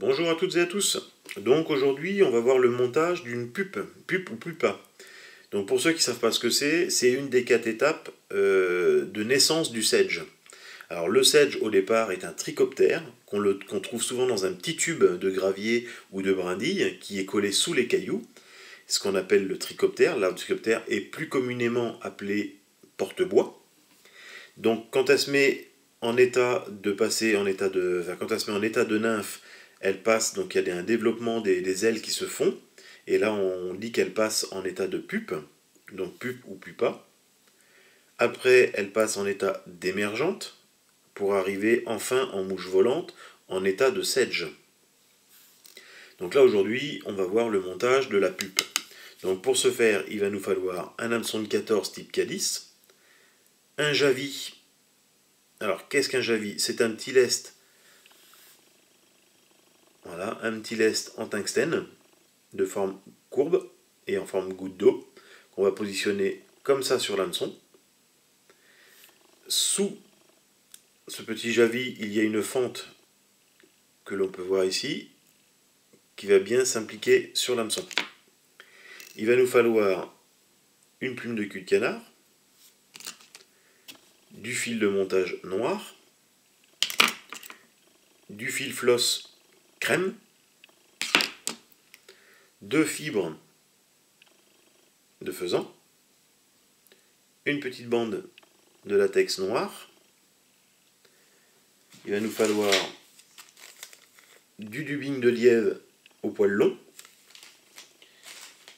Bonjour à toutes et à tous. Donc aujourd'hui on va voir le montage d'une pupe ou pupa. Donc pour ceux qui ne savent pas ce que c'est une des 4 étapes de naissance du sedge. Alors le sedge au départ est un trichoptère qu'on trouve souvent dans un petit tube de gravier ou de brindille qui est collé sous les cailloux, ce qu'on appelle le trichoptère. L'arbre trichoptère est plus communément appelé porte-bois. Donc quand elle se met en état de passer en état de, enfin, quand elle se met en état de nymphe, elle passe, donc il y a un développement des ailes qui se font, et là on dit qu'elle passe en état de pupe, donc pupe ou pupa. Après, elle passe en état d'émergente, pour arriver enfin en mouche volante, en état de sedge. Donc là aujourd'hui, on va voir le montage de la pupe. Donc pour ce faire, il va nous falloir un hameçon de 14 type calice, un javis. Alors qu'est-ce qu'un javis? C'est un petit lest. Voilà, un petit lest en tungstène de forme courbe et en forme goutte d'eau qu'on va positionner comme ça sur l'hameçon. Sous ce petit javis, il y a une fente que l'on peut voir ici qui va bien s'impliquer sur l'hameçon. Il va nous falloir une plume de cul de canard, du fil de montage noir, du fil floss crème, 2 fibres de faisan, une petite bande de latex noir. Il va nous falloir du dubbing de lièvre au poil long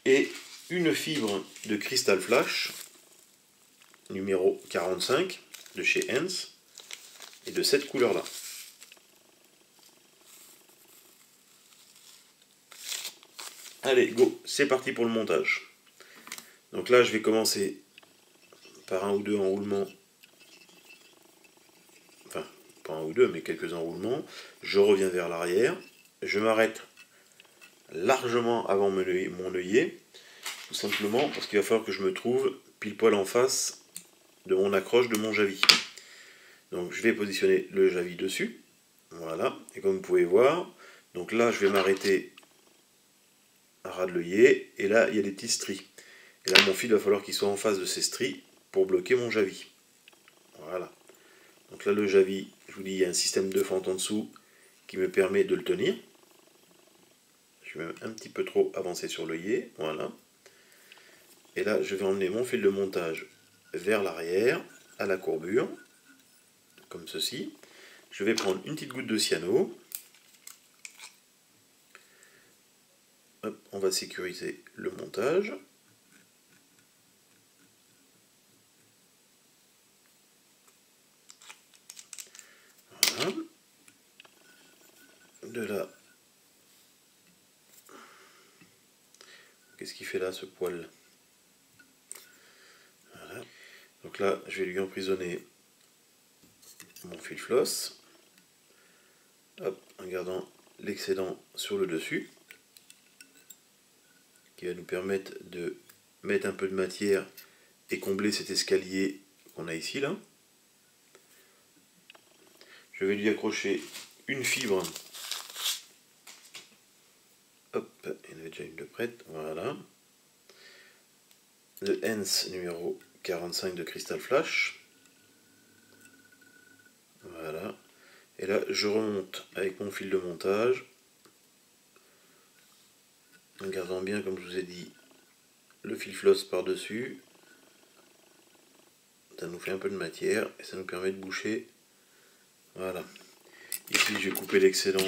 et une fibre de Crystal Flash numéro 45 de chez Hens et de cette couleur là. Allez, go, c'est parti pour le montage. Donc là, je vais commencer par un ou deux enroulements. Enfin, pas un ou deux, mais quelques enroulements. Je reviens vers l'arrière. Je m'arrête largement avant mon œillet. Tout simplement parce qu'il va falloir que je me trouve pile poil en face de mon accroche de mon javis. Donc je vais positionner le javis dessus. Voilà. Et comme vous pouvez voir, donc là, je vais m'arrêter à ras de l'œillet. Et là, il y a des petits stries. Et là, mon fil va falloir qu'il soit en face de ces stries pour bloquer mon javis. Voilà. Donc là, le javis, je vous dis, il y a un système de fente en dessous qui me permet de le tenir. Je vais même un petit peu trop avancer sur l'œillet. Voilà. Et là, je vais emmener mon fil de montage vers l'arrière, à la courbure, comme ceci. Je vais prendre une petite goutte de cyano. Hop, on va sécuriser le montage. Voilà. De là. Qu'est-ce qu'il fait là, ce poil? Voilà. Donc là, je vais lui emprisonner mon fil floss. Hop, en gardant l'excédent sur le dessus, qui va nous permettre de mettre un peu de matière et combler cet escalier qu'on a ici là. Je vais lui accrocher une fibre. Hop, il y en avait déjà une de prête, voilà. Le Hens numéro 45 de Crystal Flash. Voilà. Et là, je remonte avec mon fil de montage, en gardant bien, comme je vous ai dit, le fil floss par-dessus. Ça nous fait un peu de matière et ça nous permet de boucher. Voilà. Ici, je vais couper l'excédent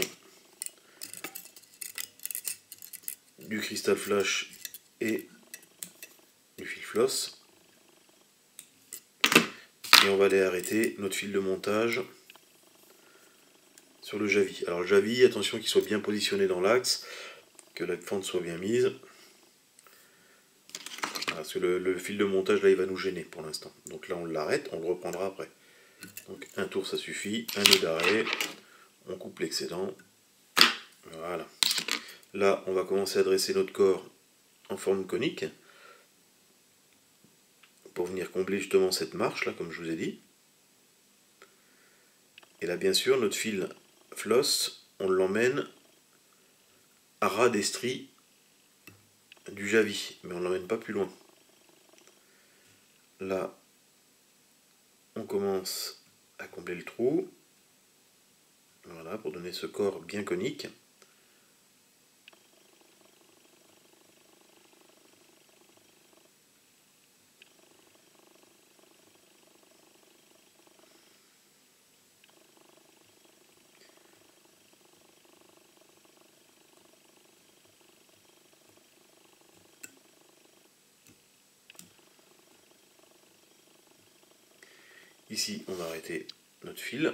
du Crystal Flash et du fil floss. Et on va aller arrêter notre fil de montage sur le javis. Alors le javis, attention qu'il soit bien positionné dans l'axe, que la fente soit bien mise. Parce que le fil de montage là il va nous gêner pour l'instant. Donc là on l'arrête, on le reprendra après. Donc un tour ça suffit, un nœud d'arrêt, on coupe l'excédent. Voilà. Là on va commencer à dresser notre corps en forme conique pour venir combler justement cette marche là comme je vous ai dit. Et là bien sûr notre fil floss on l'emmène à ras des stries du Javis, mais on ne l'emmène pas plus loin. Là, on commence à combler le trou. Voilà, pour donner ce corps bien conique. Ici, on va arrêter notre fil.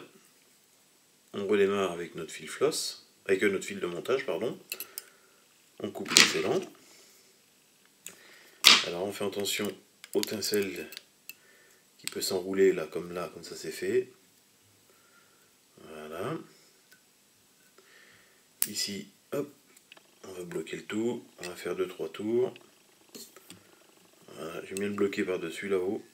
On redémarre avec notre fil floss, avec notre fil de montage, pardon. On coupe l'excédent. Alors on fait attention au tinsel qui peut s'enrouler là, comme ça c'est fait. Voilà. Ici, hop, on va bloquer le tout. On va faire 2-3 tours. Voilà, j'aime bien le bloquer par-dessus là-haut.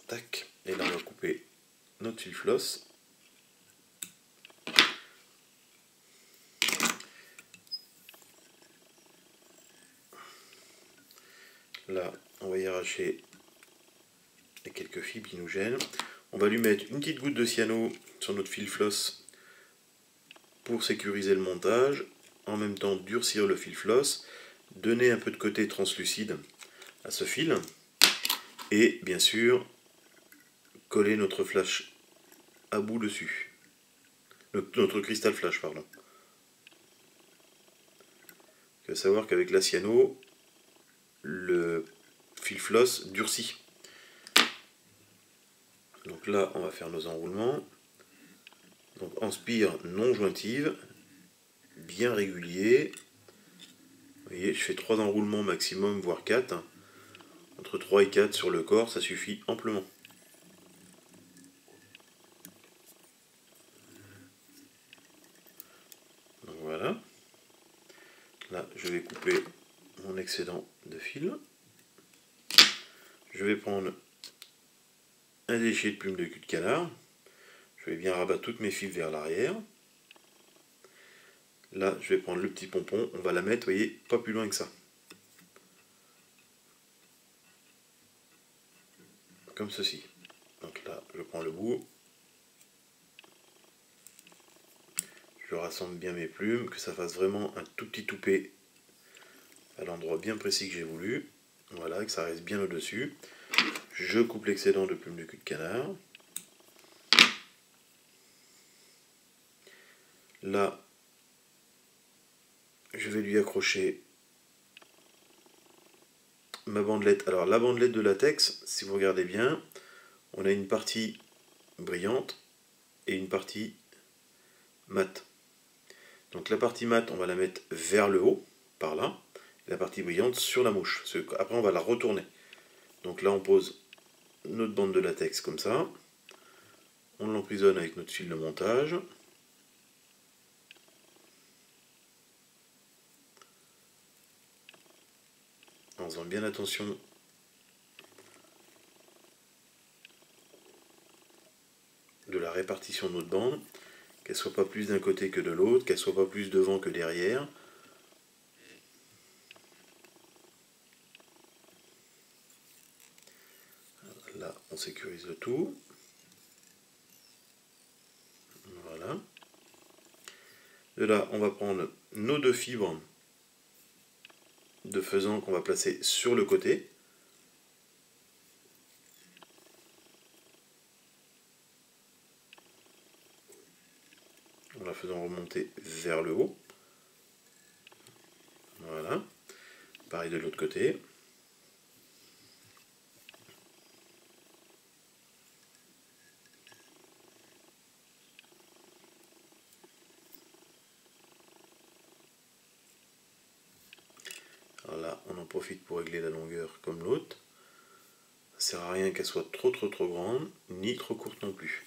Tac. Et là on va couper notre fil floss. Là, on va y arracher les quelques fibres qui nous gênent. On va lui mettre une petite goutte de cyano sur notre fil floss pour sécuriser le montage. En même temps, durcir le fil floss, donner un peu de côté translucide à ce fil. Et bien sûr, coller notre flash à bout dessus. Notre cristal flash, pardon. Il faut savoir qu'avec la cyano, le fil floss durcit. Donc là, on va faire nos enroulements. Donc en spire non jointive, bien régulier. Vous voyez, je fais 3 enroulements maximum, voire 4. Entre 3 et 4 sur le corps, ça suffit amplement. Donc voilà. Là, je vais couper mon excédent de fil. Je vais prendre un déchet de plume de cul de canard. Je vais bien rabattre toutes mes fils vers l'arrière. Là, je vais prendre le petit pompon. On va la mettre, vous voyez, pas plus loin que ça. Comme ceci. Donc là, je prends le bout. Je rassemble bien mes plumes, que ça fasse vraiment un tout petit toupet à l'endroit bien précis que j'ai voulu. Voilà, que ça reste bien au-dessus. Je coupe l'excédent de plume de cul de canard. Là, je vais lui accrocher ma bandelette. Alors la bandelette de latex, si vous regardez bien, on a une partie brillante et une partie mate. Donc la partie mate, on va la mettre vers le haut, par là. Et la partie brillante sur la mouche. Après, on va la retourner. Donc là, on pose notre bande de latex comme ça. On l'emprisonne avec notre fil de montage. En faisant bien attention de la répartition de notre bande, qu'elle soit pas plus d'un côté que de l'autre, qu'elle soit pas plus devant que derrière. Là, on sécurise le tout. Voilà. De là, on va prendre nos 2 fibres de faisan qu'on va placer sur le côté. En la faisant remonter vers le haut. Voilà. Pareil de l'autre côté. Alors là, on en profite pour régler la longueur comme l'autre. Ça sert à rien qu'elle soit trop grande, ni trop courte non plus.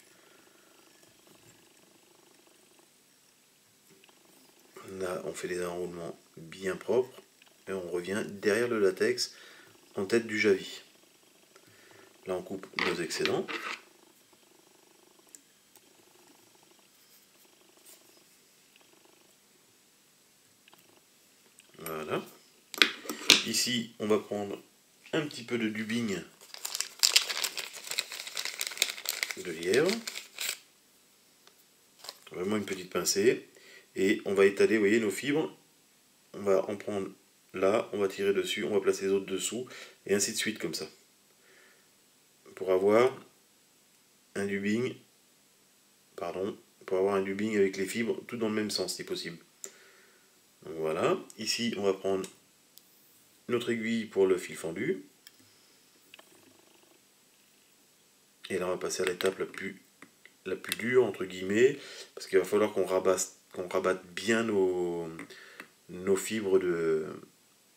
Là, on fait les enroulements bien propres et on revient derrière le latex en tête du Javis. Là, on coupe nos excédents. ici, on va prendre un petit peu de dubbing de lièvre. Vraiment une petite pincée. Et on va étaler, vous voyez, nos fibres. On va en prendre là, on va tirer dessus, on va placer les autres dessous, et ainsi de suite comme ça. Pour avoir un dubbing, pour avoir un dubbing avec les fibres, tout dans le même sens si possible. Donc voilà, ici on va prendre notre aiguille pour le fil fendu. Et là on va passer à l'étape la plus dure, entre guillemets, parce qu'il va falloir qu'on rabatte bien nos fibres de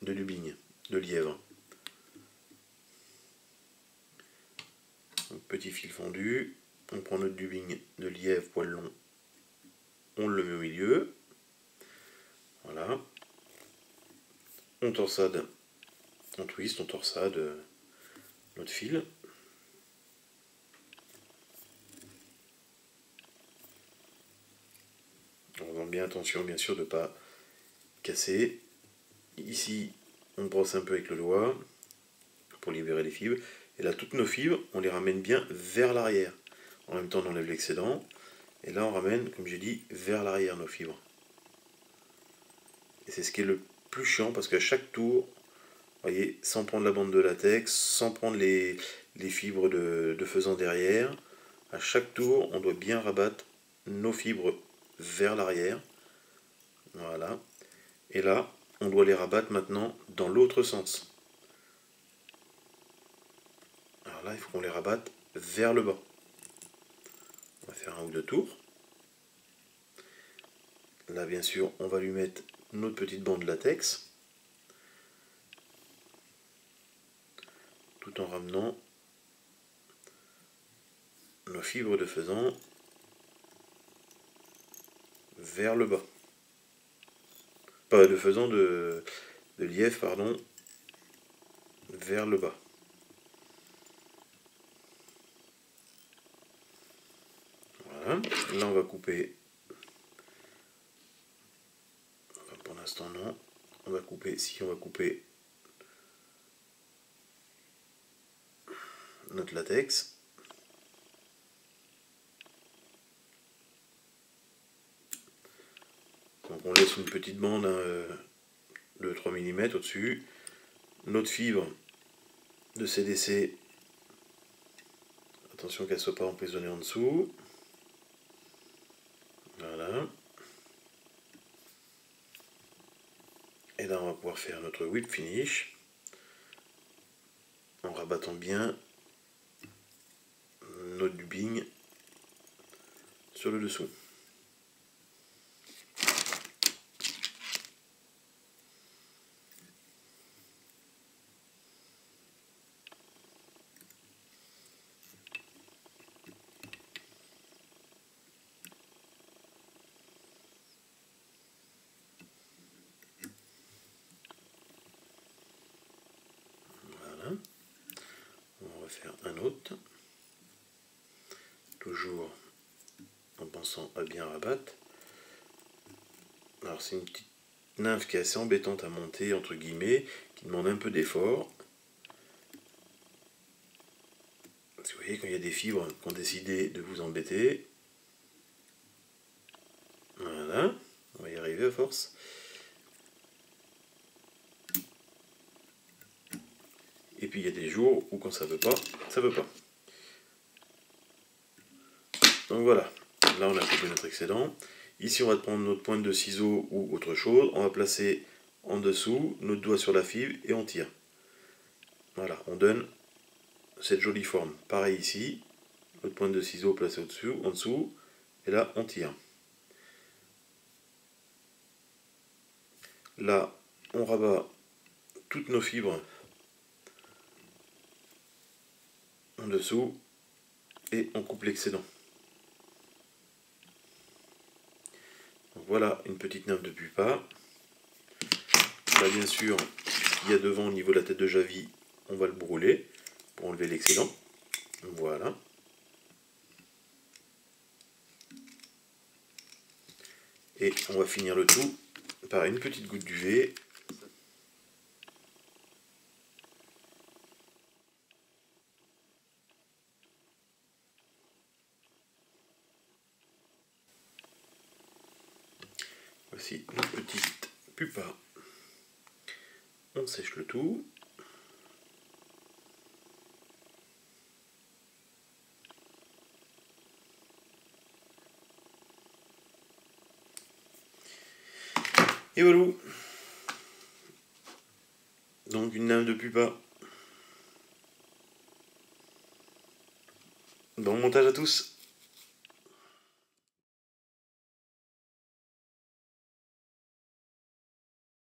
dubbing, de lièvre. Donc, petit fil fendu, on prend notre dubbing de lièvre poil long, on le met au milieu. Voilà. On torsade, on twist, on torsade notre fil. En faisant bien attention, bien sûr, de ne pas casser. Ici, on brosse un peu avec le doigt pour libérer les fibres. Et là, toutes nos fibres, on les ramène bien vers l'arrière. En même temps, on enlève l'excédent. Et là, on ramène, comme j'ai dit, vers l'arrière nos fibres. Et c'est ce qui est le plus chiant, parce qu'à chaque tour, vous voyez, sans prendre la bande de latex, sans prendre les fibres de faisan derrière, à chaque tour, on doit bien rabattre nos fibres vers l'arrière. Voilà. Et là, on doit les rabattre maintenant dans l'autre sens. Alors là, il faut qu'on les rabatte vers le bas. On va faire un ou deux tours. Là, bien sûr, on va lui mettre notre petite bande latex, tout en ramenant nos fibres de faisan vers le bas. Pas de faisan, de lièvre, pardon, vers le bas. Voilà. Là, on va couper. Enfin, pour l'instant, non. On va couper. Si on va couper notre latex. Donc on laisse une petite bande de 3 mm au-dessus. Notre fibre de CDC, attention qu'elle ne soit pas emprisonnée en dessous. Voilà. Et là on va pouvoir faire notre whip finish en rabattant bien notre dubbing sur le dessous. Voilà. On va faire un autre. Toujours en pensant à bien rabattre. Alors c'est une petite nymphe qui est assez embêtante à monter, entre guillemets, qui demande un peu d'effort. Vous voyez, quand il y a des fibres qui ont décidé de vous embêter, voilà, on va y arriver à force. Et puis il y a des jours où quand ça veut pas, ça veut pas. Donc voilà, là on a coupé notre excédent. Ici on va prendre notre pointe de ciseau ou autre chose, on va placer en dessous, notre doigt sur la fibre et on tire. Voilà, on donne cette jolie forme. Pareil ici, notre pointe de ciseau placée au-dessus, en dessous, et là on tire. Là, on rabat toutes nos fibres en dessous et on coupe l'excédent. Voilà une petite nymphe de pupa. Là bien sûr, ce qu'il y a devant au niveau de la tête de Javi, on va le brûler pour enlever l'excédent. Voilà. Et on va finir le tout par une petite goutte d'UV. Voici notre petite pupa. On sèche le tout. Et voilà. Donc une lame de pupa. Bon montage à tous.